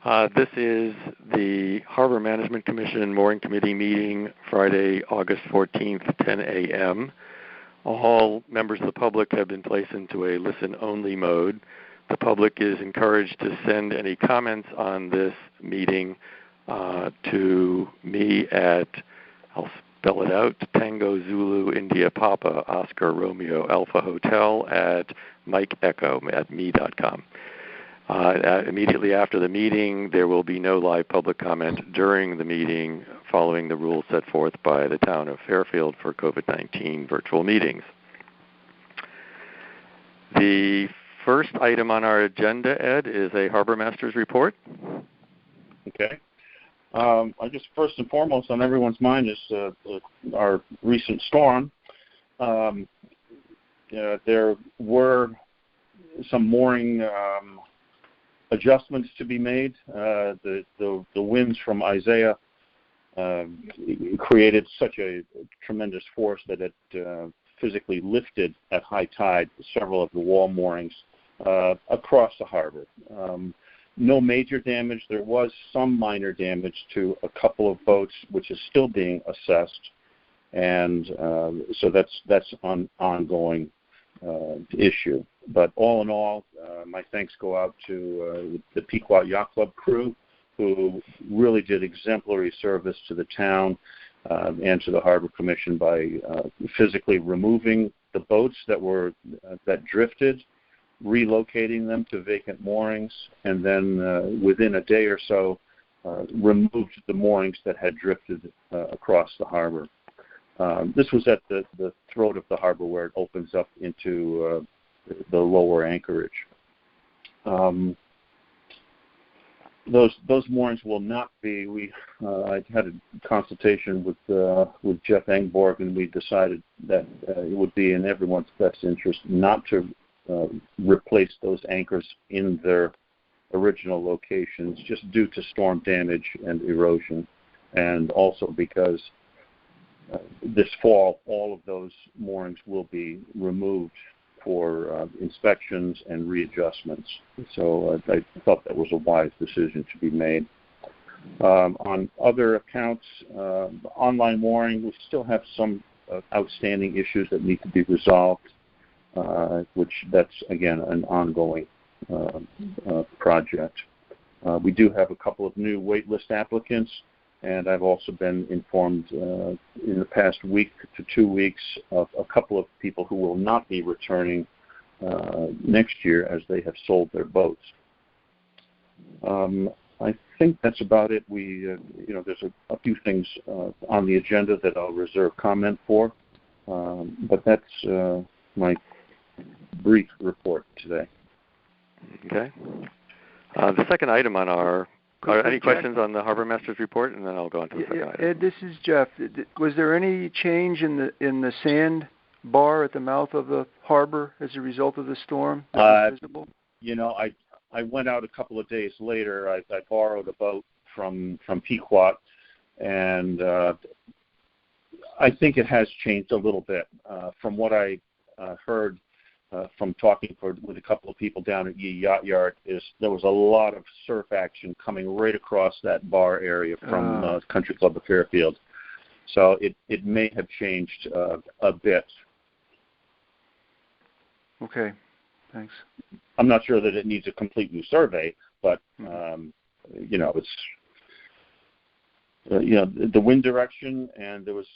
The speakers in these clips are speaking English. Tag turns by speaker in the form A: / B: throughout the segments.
A: This is the Harbor Management Commission Mooring Committee meeting Friday, August 14th, 10 a.m. All members of the public have been placed into a listen-only mode. The public is encouraged to send any comments on this meeting to me at, I'll spell it out, Tango Zulu India Papa Oscar Romeo Alpha Hotel at Mike Echo at me.com. Immediately after the meeting, there will be no live public comment during the meeting following the rules set forth by the town of Fairfield for COVID-19 virtual meetings. The first item on our agenda, Ed, is a Harbor Master's report.
B: Okay. I guess first and foremost on everyone's mind is our recent storm. There were some mooring adjustments to be made. The winds from Isaiah created such a tremendous force that it physically lifted at high tide several of the wall moorings across the harbor. No major damage. There was some minor damage to a couple of boats, which is still being assessed, and so that's an ongoing issue. But all in all, my thanks go out to the Pequot Yacht Club crew, who really did exemplary service to the town and to the Harbor Commission by physically removing the boats that drifted, relocating them to vacant moorings, and then within a day or so removed the moorings that had drifted across the harbor. This was at the throat of the harbor where it opens up into the lower anchorage. Those moorings will not be. I had a consultation with Jeff Engborg, and we decided that it would be in everyone's best interest not to replace those anchors in their original locations, just due to storm damage and erosion, and also because this fall all of those moorings will be removed for inspections and readjustments. So I thought that was a wise decision to be made. On other accounts, online mooring, we still have some outstanding issues that need to be resolved, which that's, again, an ongoing project. We do have a couple of new waitlist applicants, and I've also been informed in the past week to 2 weeks of a couple of people who will not be returning next year as they have sold their boats. I think that's about it. There's a few things on the agenda that I'll reserve comment for, but that's my brief report today.
A: Okay. The second item on our... any questions on the Harbor Master's report, and then I'll go on to the second item.
C: Ed, this is Jeff. Was there any change in the sand bar at the mouth of the harbor as a result of the storm that was visible?
B: I went out a couple of days later. I borrowed a boat from Pequot, and I think it has changed a little bit. From what I heard from talking with a couple of people down at Yee Yacht Yard, there was a lot of surf action coming right across that bar area from Country Club of Fairfield. So it may have changed a bit.
C: Okay, thanks.
B: I'm not sure that it needs a complete new survey, but it's the wind direction, and there was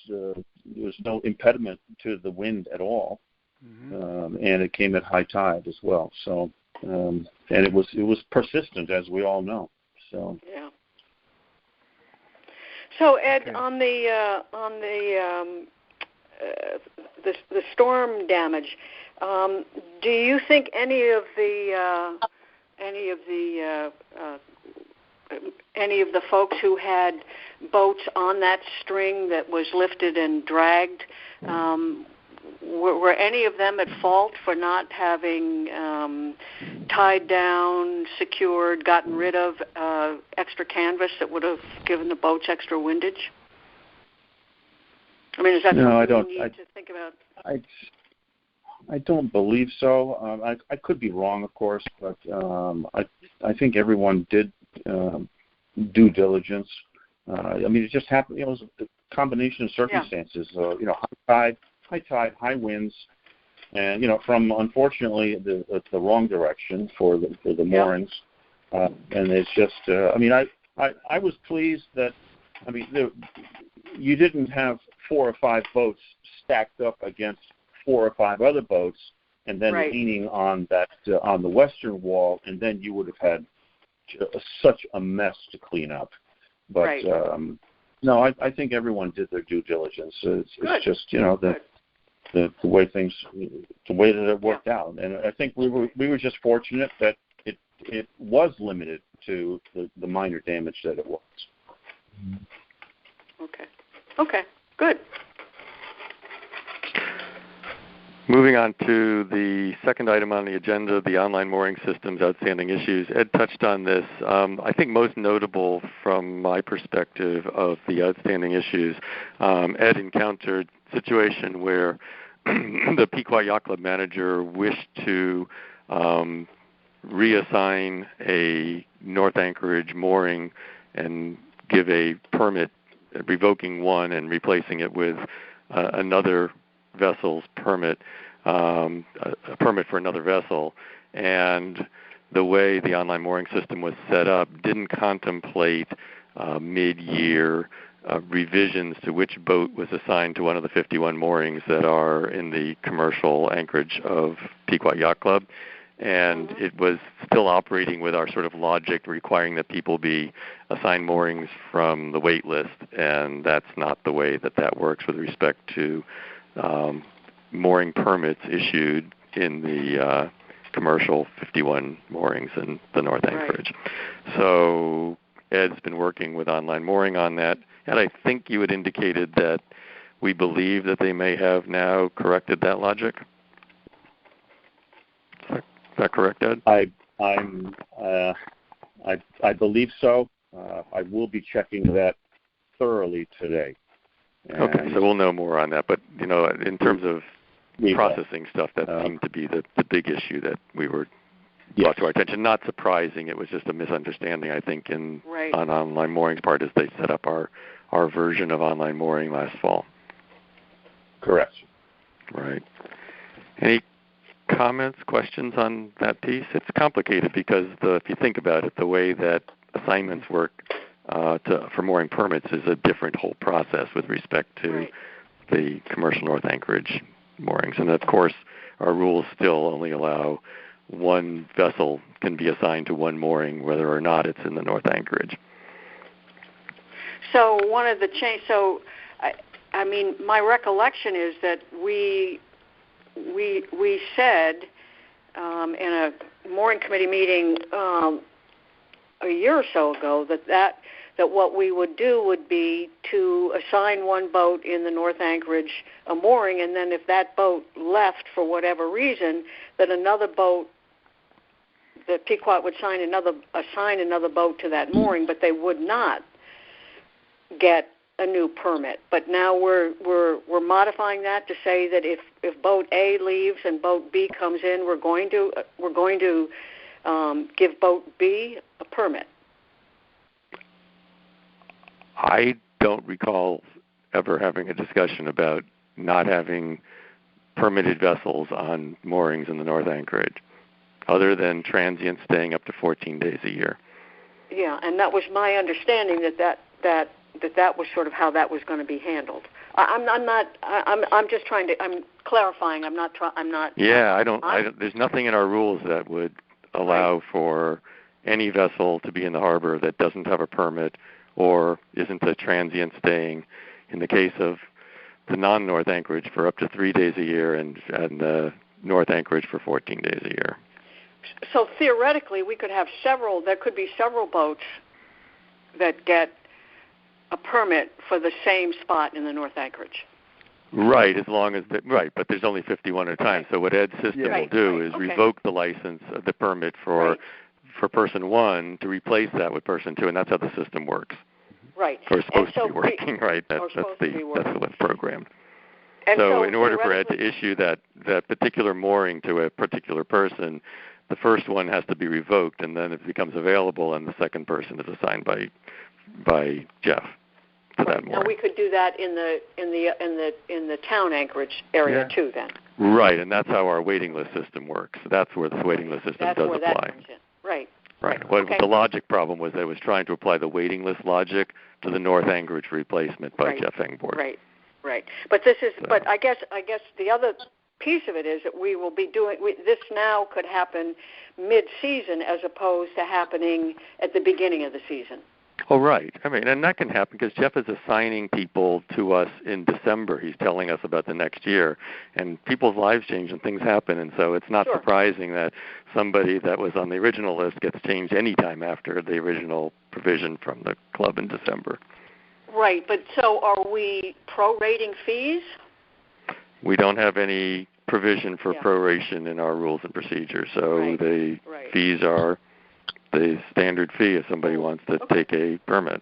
B: no impediment to the wind at all. Mm-hmm. And it came at high tide as well. So, and it was persistent, as we all know. So.
D: Yeah. So Ed, okay. on the storm damage, do you think any of the folks who had boats on that string that was lifted and dragged, were any of them at fault for not having tied down, secured, gotten rid of extra canvas that would have given the boats extra windage? I mean, is that something you need to think about?
B: I don't believe so. I could be wrong, of course, but I think everyone did due diligence. It just happened. It was a combination of circumstances.
D: Yeah.
B: High tide, high winds, and from unfortunately the wrong direction for the moorings. And it's just. I was pleased that. You didn't have 4 or 5 boats stacked up against 4 or 5 other boats, and then leaning on that on the western wall, and then you would have had such a mess to clean up. But no, I think everyone did their due diligence. It's just the way that it worked out, and I think we were just fortunate that it was limited to the minor damage that it was.
D: Okay, good.
A: Moving on to the second item on the agenda, the online mooring system's outstanding issues. Ed touched on this. I think most notable from my perspective of the outstanding issues, Ed encountered a situation where the Pequot Yacht Club manager wished to reassign a North Anchorage mooring and give a permit, revoking one and replacing it with another vessel's permit, a permit for another vessel. And the way the online mooring system was set up didn't contemplate mid-year revisions to which boat was assigned to one of the 51 moorings that are in the commercial anchorage of Pequot Yacht Club. And it was still operating with our sort of logic requiring that people be assigned moorings from the wait list, and that's not the way that works with respect to mooring permits issued in the commercial 51 moorings in the North Anchorage. So Ed's been working with Online Mooring on that, and I think you had indicated that we believe that they may have now corrected that logic. Is that correct, Ed?
B: I believe so. I will be checking that thoroughly today.
A: Okay, so we'll know more on that. But in terms of processing stuff, that seemed to be the big issue that we were brought to our attention. Not surprising. It was just a misunderstanding, I think, on Online Mooring's part as they set up our version of Online Mooring last fall.
B: Correct.
A: Right. Any comments, questions on that piece? It's complicated because if you think about it, the way that assignments work for mooring permits is a different whole process with respect to the commercial North Anchorage moorings. And of course, our rules still only allow one vessel can be assigned to one mooring, whether or not it's in the North Anchorage.
D: So one of the my recollection is that we said in a mooring committee meeting a year or so ago that what we would do would be to assign one boat in the North Anchorage a mooring, and then if that boat left for whatever reason, that another boat, that Pequot would assign another boat to that mooring, but they would not get a new permit. But now we're modifying that to say that if boat A leaves and boat B comes in, we're going to give boat B a permit.
A: I don't recall ever having a discussion about not having permitted vessels on moorings in the North Anchorage, other than transients staying up to 14 days a year.
D: Yeah, and that was my understanding that was sort of how that was going to be handled. I'm just trying to. I'm clarifying. I'm not.
A: Yeah, I don't. There's nothing in our rules that would allow for any vessel to be in the harbor that doesn't have a permit or isn't a transient staying. In the case of the non-North Anchorage, for up to 3 days a year, and the North Anchorage for 14 days a year.
D: So theoretically, we could have several. There could be several boats that get a permit for the same spot in the North Anchorage.
A: Right, as long as but there's only 51 at a time. So what Ed's system will do is revoke the license, the permit for person one to replace that with person two, and that's how the system works.
D: Right.
A: Or it's supposed to be working, right? That's what's programmed. And so in order for Ed to issue that particular mooring to a particular person, the first one has to be revoked, and then it becomes available, and the second person is assigned by Jeff to that mooring.
D: Now we could do that in the town anchorage area too, then.
A: Right, and that's how our waiting list system works. That's where this waiting list system does apply.
D: That comes in. Right.
A: Right. What the logic problem was, that it was trying to apply the waiting list logic to the North Anchorage replacement by Jeff Engborg.
D: Right. But this is. So. But I guess the other piece of it is that we will be doing this now. Could happen mid-season as opposed to happening at the beginning of the season.
A: Oh, right. I mean, and that can happen because Jeff is assigning people to us in December. He's telling us about the next year, and people's lives change and things happen, and so it's not surprising that somebody that was on the original list gets changed any time after the original provision from the club in December. Right,
D: but so are we prorating fees?
A: We don't have any provision for proration in our rules and procedures, so the fees are the standard fee if somebody wants to take a permit.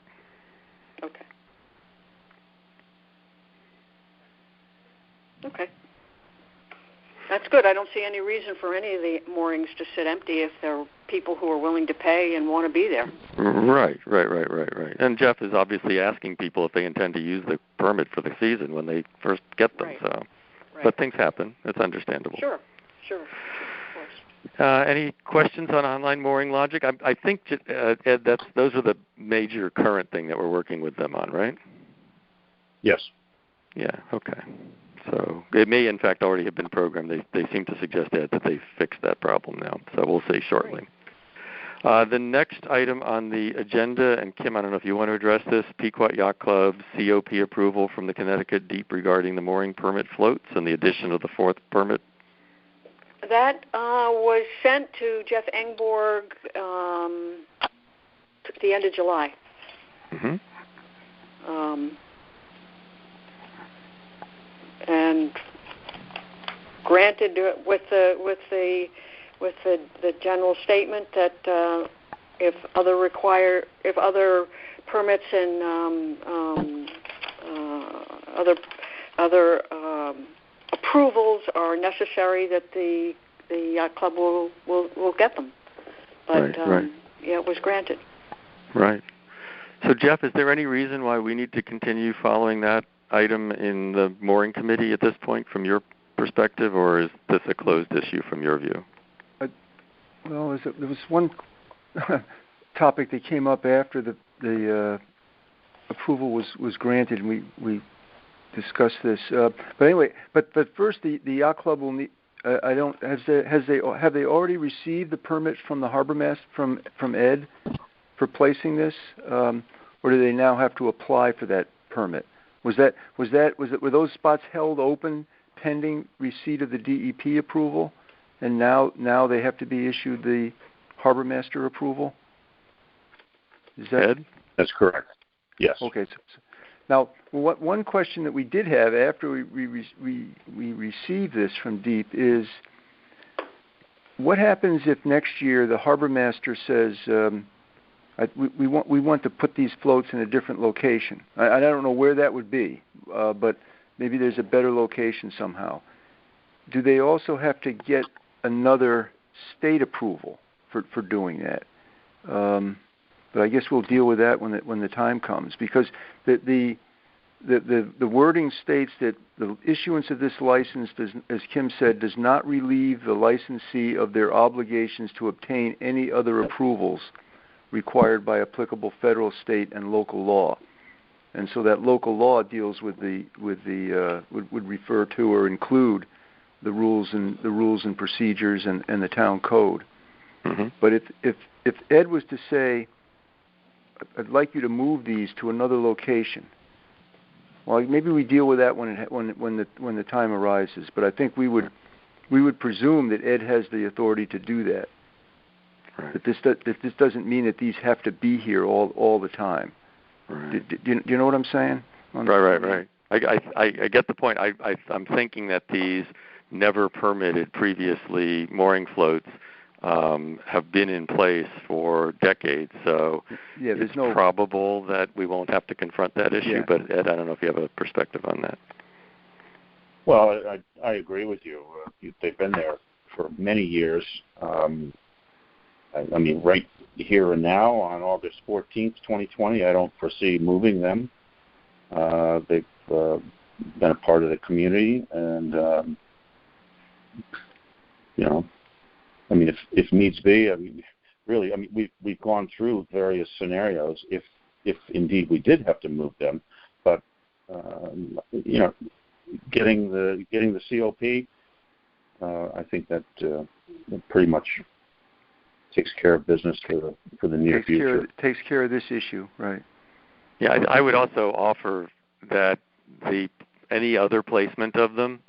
D: Okay. That's good. I don't see any reason for any of the moorings to sit empty if there are people who are willing to pay and want to be there.
A: Right. And Jeff is obviously asking people if they intend to use the permit for the season when they first get them. So, but things happen. It's understandable.
D: Sure.
A: Any questions on online mooring logic? I think, Ed, those are the major current thing that we're working with them on, right?
B: Yes.
A: Yeah, okay. So it may, in fact, already have been programmed. They seem to suggest, Ed, that they've fixed that problem now. So we'll see shortly. The next item on the agenda, and Kim, I don't know if you want to address this, Pequot Yacht Club COP approval from the Connecticut Deep regarding the mooring permit floats and the addition of the fourth permit.
D: That was sent to Jeff Engborg at the end of July.
A: Mm-hmm.
D: And granted with the general statement that if other permits and other approvals are necessary, that the yacht club will get them. But it was granted.
A: Right. So Jeff, is there any reason why we need to continue following that item in the mooring committee at this point from your perspective, or is this a closed issue from your view?
C: Well, there was one topic that came up after the approval was granted, and we discuss this. But anyway, but first, the yacht club will need. Have they already received the permit from the harbor master from Ed for placing this, or do they now have to apply for that permit? Were those spots held open pending receipt of the DEP approval, and now they have to be issued the harbor master approval? Is that
A: Ed?
B: That's correct. Yes.
C: Okay. Now, one question that we did have after we received this from DEEP is, what happens if next year the harbor master says we want to put these floats in a different location? I don't know where that would be, but maybe there's a better location somehow. Do they also have to get another state approval for doing that? But I guess we'll deal with that when the time comes, because the wording states that the issuance of this license, as Kim said, does not relieve the licensee of their obligations to obtain any other approvals required by applicable federal, state, and local law. And so that local law deals with would refer to or include the rules and procedures and the town code.
A: Mm-hmm.
C: But if Ed was to say, I'd like you to move these to another location, well, maybe we deal with that when the time arises. But I think we would presume that Ed has the authority to do that.
A: Right.
C: That this doesn't mean that these have to be here all the time.
A: Right.
C: Do you know what I'm saying?
A: Right. I get the point. I'm thinking that these never permitted previously mooring floats have been in place for decades, so it's probable that we won't have to confront that issue.
C: Yeah.
A: But Ed, I don't know if you have a perspective on that.
B: Well, I agree with you. They've been there for many years. I mean, right here and now on August 14th, 2020, I don't foresee moving them. They've been a part of the community, and I mean, if needs be, I mean, really, I mean, we've gone through various scenarios if indeed we did have to move them, but getting the COP, I think that pretty much takes care of business for the near future.
C: Takes care of this issue, right?
A: Yeah, I would also offer that any other placement of them,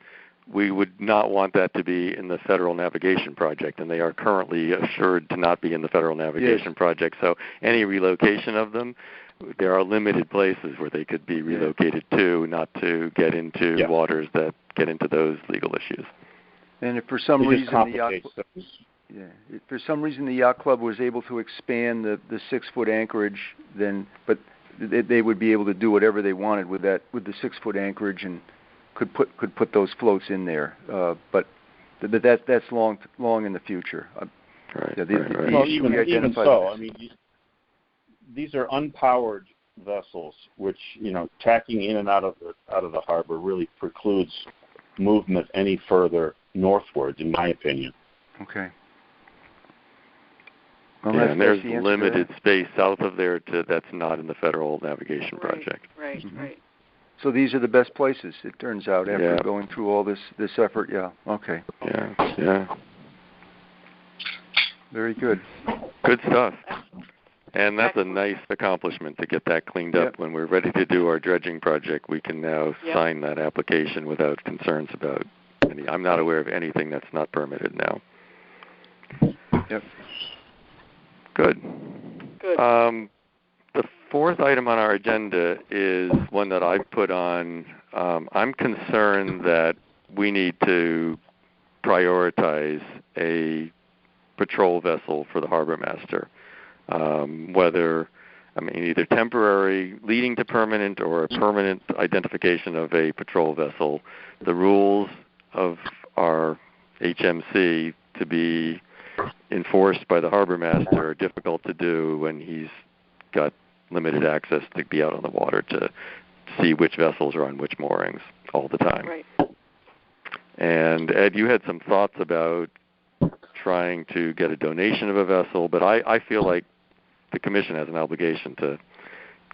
A: we would not want that to be in the Federal Navigation Project, and they are currently assured to not be in the Federal Navigation Project. So any relocation of them, there are limited places where they could be relocated to, not to get into waters that get into those legal issues.
C: And if for some reason the yacht club was able to expand the 6-foot anchorage, but they would be able to do whatever they wanted with the 6-foot anchorage and could put those floats in there. But that's long in the future.
A: Right.
B: Well, even so, I mean, these are unpowered vessels, which tacking in and out of the harbor really precludes movement any further northward, in my opinion.
C: Okay.
A: Well, and there's limited space south of there that's not in the Federal Navigation Project.
D: Right.
C: So these are the best places, it turns out, after going through all this effort. Yeah. Okay.
A: Yeah.
C: Very good.
A: Good stuff. And that's a nice accomplishment to get that cleaned up. When we're ready to do our dredging project, we can now sign that application without concerns about any. I'm not aware of anything that's not permitted now.
C: Yep.
A: Good. The fourth item on our agenda is one that I've put on. I'm concerned that we need to prioritize a patrol vessel for the harbor master. Either temporary leading to permanent or a permanent identification of a patrol vessel. The rules of our HMC to be enforced by the harbor master are difficult to do when he's got limited access to be out on the water to see which vessels are on which moorings all the time.
D: Right.
A: And Ed, you had some thoughts about trying to get a donation of a vessel, but I feel like the Commission has an obligation to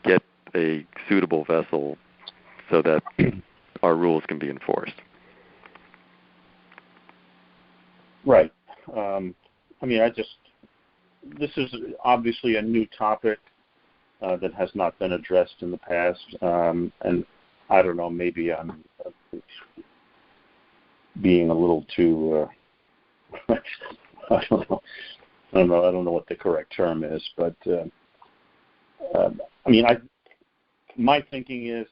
A: get a suitable vessel so that our rules can be enforced.
B: Right. This is obviously a new topic that has not been addressed in the past, and I don't know, maybe I'm being a little too, I don't know what the correct term is, but my thinking is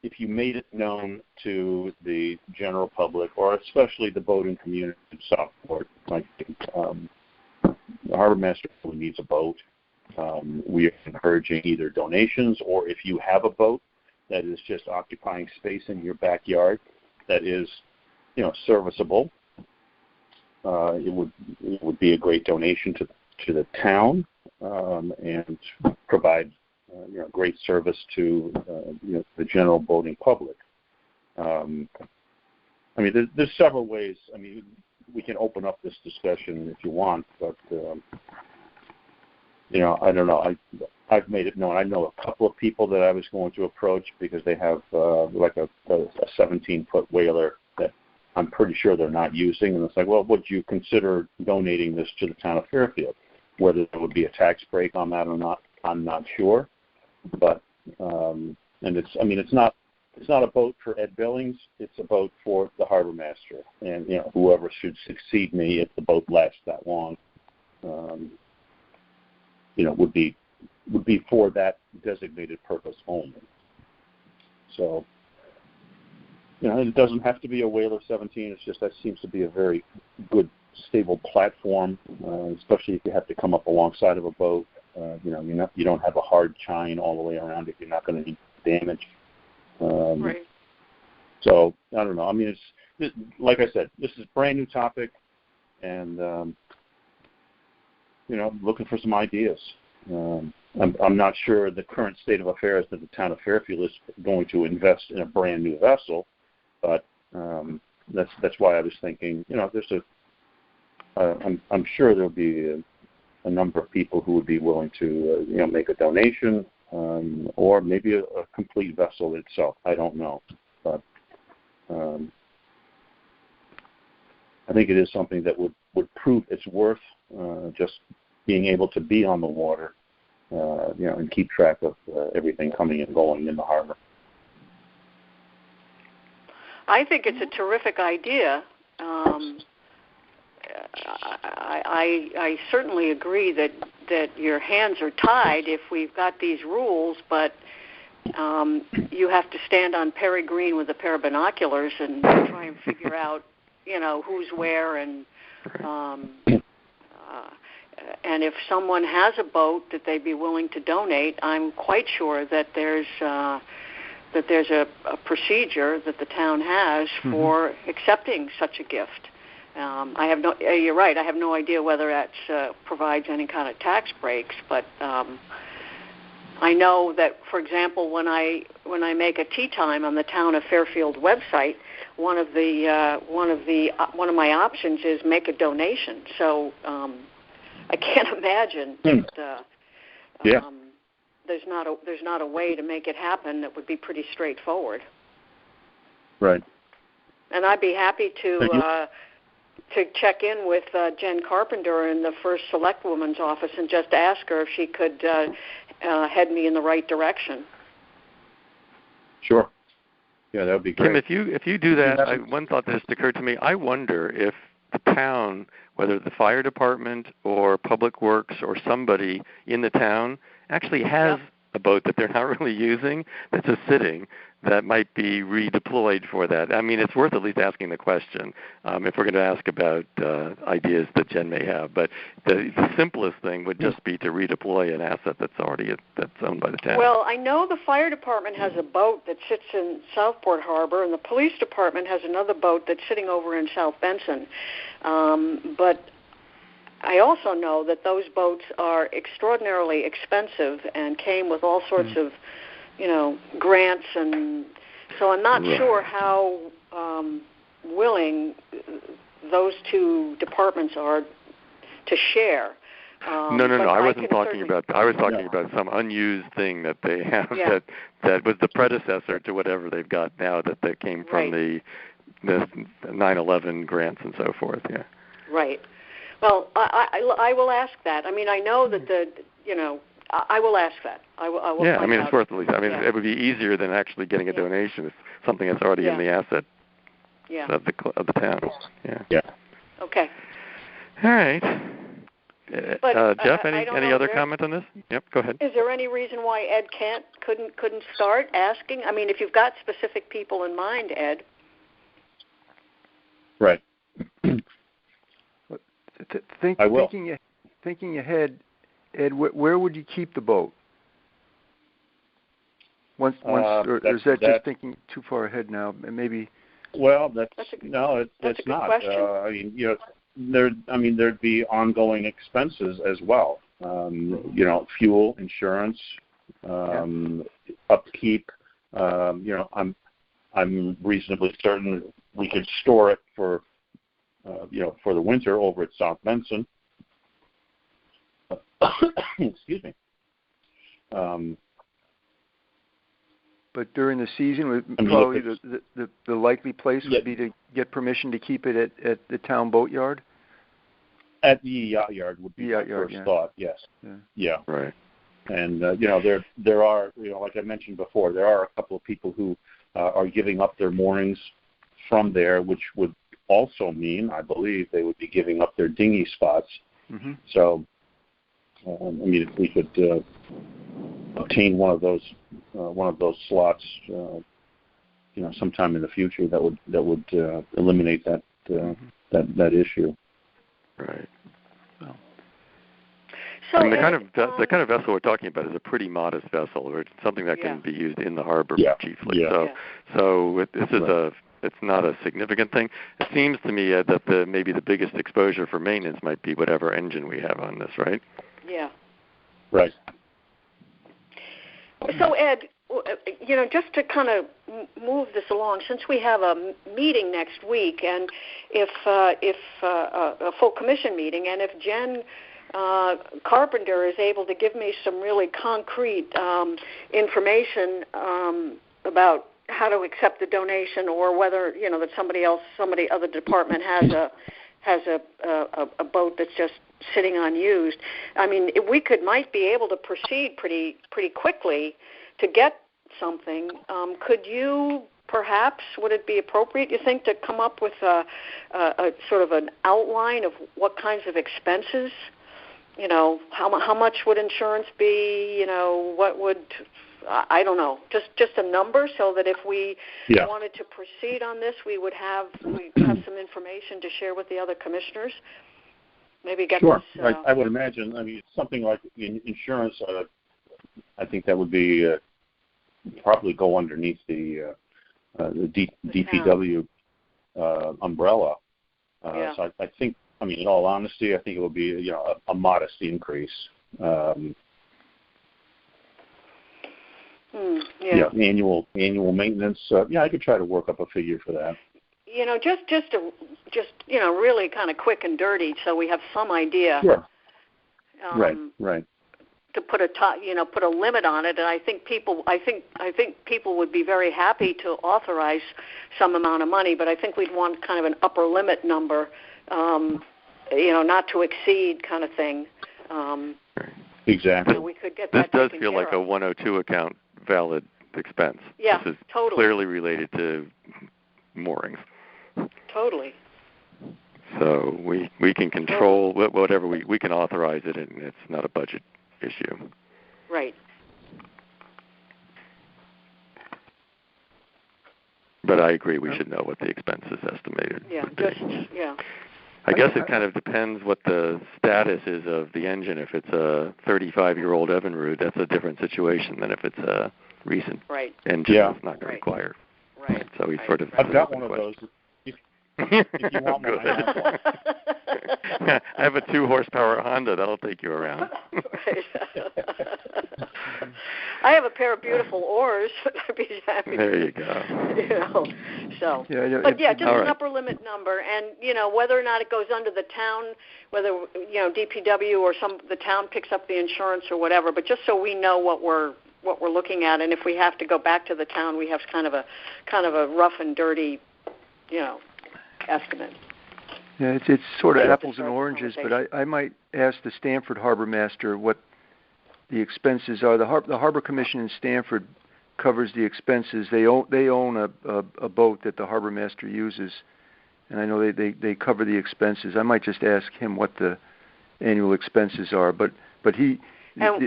B: if you made it known to the general public, or especially the boating community in Southport, I think the harbor master really needs a boat. We are encouraging either donations, or if you have a boat that is just occupying space in your backyard that is, serviceable, it would be a great donation to the town and provide great service to the general boating public. There's several ways. We can open up this discussion if you want, but I don't know. I've made it known. I know a couple of people that I was going to approach because they have like a 17-foot whaler that I'm pretty sure they're not using, and it's like, well, would you consider donating this to the town of Fairfield? Whether there would be a tax break on that or not, I'm not sure. But it's not a boat for Ed Billings. It's a boat for the harbor master, and whoever should succeed me if the boat lasts that long, would be for that designated purpose only. So, it doesn't have to be a Whaler 17. It's just that seems to be a very good, stable platform, especially if you have to come up alongside of a boat. You don't have a hard chine all the way around if you're not going to need damage.
D: Right.
B: So I don't know. Like I said, this is a brand new topic. and looking for some ideas. I'm not sure the current state of affairs that the town of Fairfield is going to invest in a brand new vessel, but that's why I was thinking, there's I'm sure there'll be a number of people who would be willing to, make a donation, or maybe a complete vessel itself. I don't know, but I think it is something that would prove its worth, just being able to be on the water, and keep track of everything coming and going in the harbor.
D: I think it's a terrific idea. I certainly agree that your hands are tied if we've got these rules, but you have to stand on Perry Green with a pair of binoculars and try and figure out, who's where, and if someone has a boat that they'd be willing to donate, I'm quite sure that there's a procedure that the town has for accepting such a gift. You're right. I have no idea whether that provides any kind of tax breaks, but I know that, for example, when I make a tea time on the Town of Fairfield website, one of my options is make a donation. So I can't imagine that there's not a way to make it happen that would be pretty straightforward.
B: Right.
D: And I'd be happy to check in with Jen Carpenter in the First Select Woman's office and just ask her if she could head me in the right direction.
B: Sure. Yeah, that would be great.
A: Kim, if you do that, one thought that just occurred to me. I wonder if the town, whether the fire department or Public Works or somebody in the town, actually has a boat that they're not really using that's just sitting that might be redeployed for that. I mean, it's worth at least asking the question if we're going to ask about ideas that Jen may have. But the simplest thing would just be to redeploy an asset that's owned by the town.
D: Well, I know the fire department has a boat that sits in Southport Harbor, and the police department has another boat that's sitting over in South Benson. But I also know that those boats are extraordinarily expensive and came with all sorts of grants, and so I'm not sure how willing those two departments are to share.
A: No. I wasn't talking about. I was talking about some unused thing that they have that was the predecessor to whatever they've got now that came from the 9/11 grants and so forth. Yeah.
D: Right. Well, I will ask that. I mean, I know that I will ask that. I will
A: yeah,
D: find out.
A: It's worth at least. It would be easier than actually getting a donation. It's something that's already in the asset of the town. Yeah.
B: Yeah.
D: Okay.
A: All right.
D: But,
A: Jeff, any other comment on this? Yep, go ahead.
D: Is there any reason why Ed couldn't start asking? I mean, if you've got specific people in mind, Ed.
B: Right.
C: Thinking ahead, Ed, where would you keep the boat? Or is that just thinking too far ahead now? Maybe.
B: Well, it's
D: not.
B: Question. There'd be ongoing expenses as well. Fuel, insurance, upkeep. I'm reasonably certain we could store it for the winter over at South Benson. Excuse me.
C: But during the season, probably the likely place would be to get permission to keep it at the town boatyard?
B: At the yacht yard would be my first thought, yes. Yeah.
A: Right.
B: And, there are, like I mentioned before, there are a couple of people who are giving up their moorings from there, which would also mean, I believe, they would be giving up their dinghy spots.
C: Mm-hmm.
B: So, if we could obtain one of those slots, sometime in the future, that would eliminate that issue.
A: Right.
C: Well.
D: So
A: the kind of vessel we're talking about is a pretty modest vessel, or something that can be used in the harbor chiefly.
B: Yeah.
A: So this is it's not a significant thing. It seems to me that maybe the biggest exposure for maintenance might be whatever engine we have on this, right?
D: Yeah.
B: Right.
D: So, Ed, just to kind of move this along, since we have a meeting next week, and if a full commission meeting, and if Jen Carpenter is able to give me some really concrete information about how to accept the donation, or whether that somebody other department has a boat that's just sitting unused. I mean, we might be able to proceed pretty quickly to get something. Could you perhaps, would it be appropriate, you think, to come up with a sort of an outline of what kinds of expenses? How much would insurance be? What would, I don't know, just a number, so that if we wanted to proceed on this, we have some information to share with the other commissioners. Maybe get
B: sure.
D: This,
B: I would imagine. I mean, something like insurance. I think that would be probably go underneath the DPW umbrella. So I think. I mean, in all honesty, I think it will be a modest increase. Annual maintenance. I could try to work up a figure for that. Just
D: really kind of quick and dirty, so we have some idea.
B: Sure. Right.
D: To put a limit on it, and I think people would be very happy to authorize some amount of money, but I think we'd want kind of an upper limit number. Not to exceed kind of thing.
B: Exactly.
D: We could get that.
A: This does feel like a 102 account valid expense.
D: Yeah,
A: this is
D: totally.
A: Clearly related to moorings.
D: Totally.
A: So we can control whatever we can authorize it, and it's not a budget issue.
D: Right.
A: But I agree we should know what the expense is estimated.
D: Yeah,
A: I guess it kind of depends what the status is of the engine. If it's a 35-year-old Evinrude, that's a different situation than if it's a recent engine that's not going to require.
D: Right.
A: So we sort of.
B: I've got one of those. If you want one, I have one.
A: I have a 2-horsepower Honda. That'll take you around.
D: I have a pair of beautiful oars. I'd be happy.
A: There you go.
D: So.
C: Just
D: an upper limit number, and whether or not it goes under the town, whether DPW or the town picks up the insurance or whatever. But just so we know what we're looking at, and if we have to go back to the town, we have kind of a rough and dirty, estimate.
C: Yeah, it's sort of apples and oranges, but I might ask the Stamford Harbor Master what the expenses are. The Harbor Commission in Stamford covers the expenses. They own a boat that the Harbor Master uses, and I know they cover the expenses. I might just ask him what the annual expenses are, but they have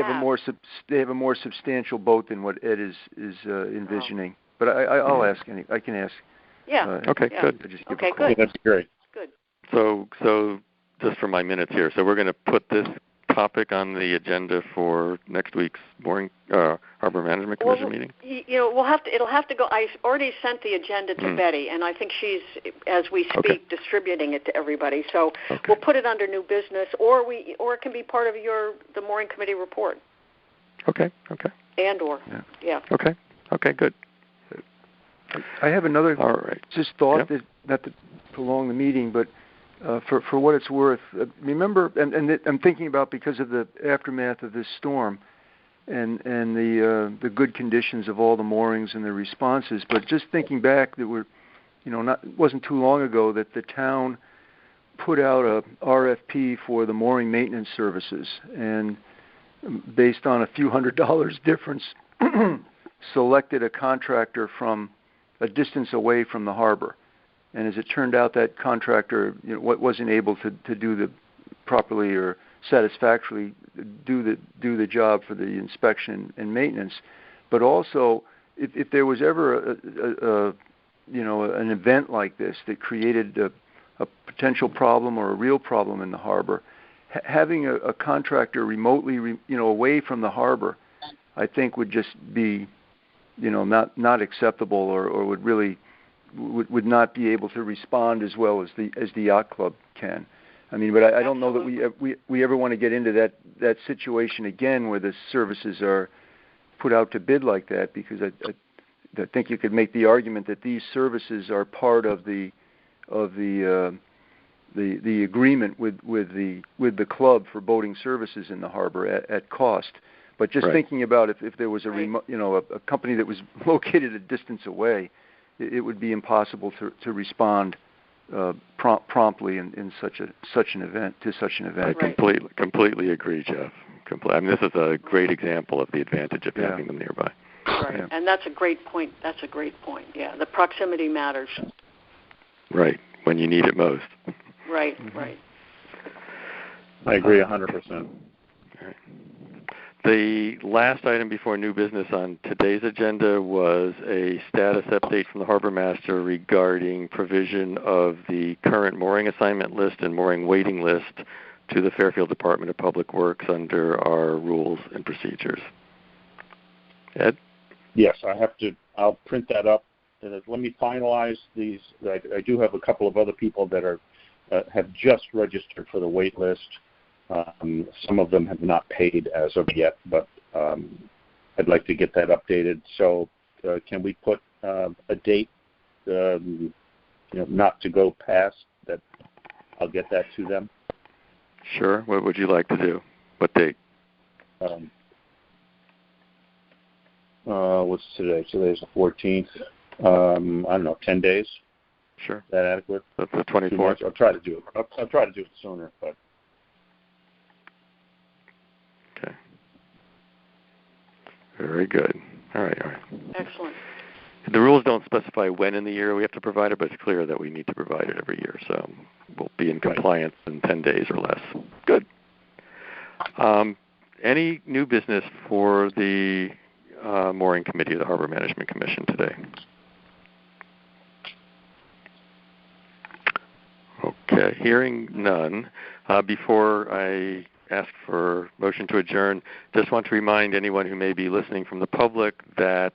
C: a more substantial boat than what Ed is envisioning. But I'll ask. I can ask.
D: Yeah.
A: Okay. Good.
D: Okay. Good.
B: That's great.
D: Good.
A: So just for my minutes here, so we're going to put this topic on the agenda for next week's Harbor Management Commission meeting?
D: It'll have to go. I already sent the agenda to Betty, and I think she's, as we speak, distributing it to everybody. So we'll put it under new business, or it can be part of the mooring committee report.
A: Okay. Okay, good.
C: I have another just thought that not to prolong the meeting, but for what it's worth, remember, and I'm thinking about because of the aftermath of this storm and the good conditions of all the moorings and the responses, but just thinking back that it wasn't too long ago that the town put out a RFP for the mooring maintenance services, and based on a few $100s difference, selected a contractor from a distance away from the harbor. And as it turned out, that contractor wasn't able to do the properly or satisfactorily do the job for the inspection and maintenance. But also, if there was ever an event like this that created a potential problem or a real problem in the harbor, having a contractor remotely away from the harbor, I think would just be not acceptable or would really would not be able to respond as well as the yacht club can. I mean, but I don't know that we ever want to get into that situation again where the services are put out to bid like that, because I think you could make the argument that these services are part of the agreement with the club for boating services in the harbor at cost. But just thinking about if there was a company that was located a distance away, it would be impossible to respond promptly in such an event.
A: I completely agree, Jeff. I mean, this is a great example of the advantage of having them nearby.
D: Right, and that's a great point. Yeah, the proximity matters.
A: Right, when you need it most.
D: Right.
B: I agree 100%.
A: Right. The last item before new business on today's agenda was a status update from the Harbor Master regarding provision of the current mooring assignment list and mooring waiting list to the Fairfield Department of Public Works under our rules and procedures. Ed?
B: Yes, I'll print that up. Let me finalize these. I do have a couple of other people that have just registered for the wait list. Some of them have not paid as of yet, but I'd like to get that updated. So can we put a date, not to go past that? I'll get that to them.
A: Sure. What would you like to do? What date?
B: What's today? Today's the 14th. I don't know, 10 days.
A: Sure.
B: Is that adequate?
A: That's the 24th.
B: I'll try to do it. I'll try to do it sooner, but.
A: Okay. Very good. All right.
D: Excellent.
A: The rules don't specify when in the year we have to provide it, but it's clear that we need to provide it every year. So we'll be in compliance in 10 days or less. Good. Any new business for the mooring committee of the Harbor Management Commission today? Okay. Hearing none. Before I ask for motion to adjourn, just want to remind anyone who may be listening from the public that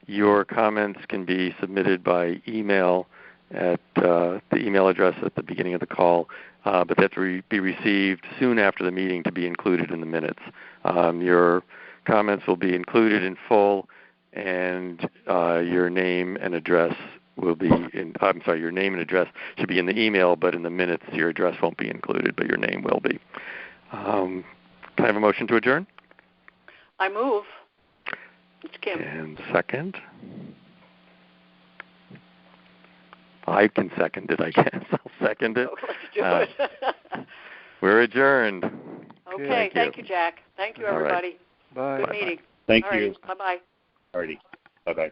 A: your comments can be submitted by email at the email address at the beginning of the call, but they have to be received soon after the meeting to be included in the minutes. Your comments will be included in full, and your name and address will be your name and address should be in the email, but in the minutes your address won't be included, but your name will be. Can I have a motion to adjourn?
D: I move. It's Kim.
A: And second? I can second it, I guess. I'll second it.
D: Let's do it.
A: We're adjourned.
D: Okay, thank you, Jack. Thank you, everybody.
C: Bye.
D: Good meeting.
B: Thank
D: you.
B: you.
D: Bye-bye.
B: Alrighty. Bye-bye.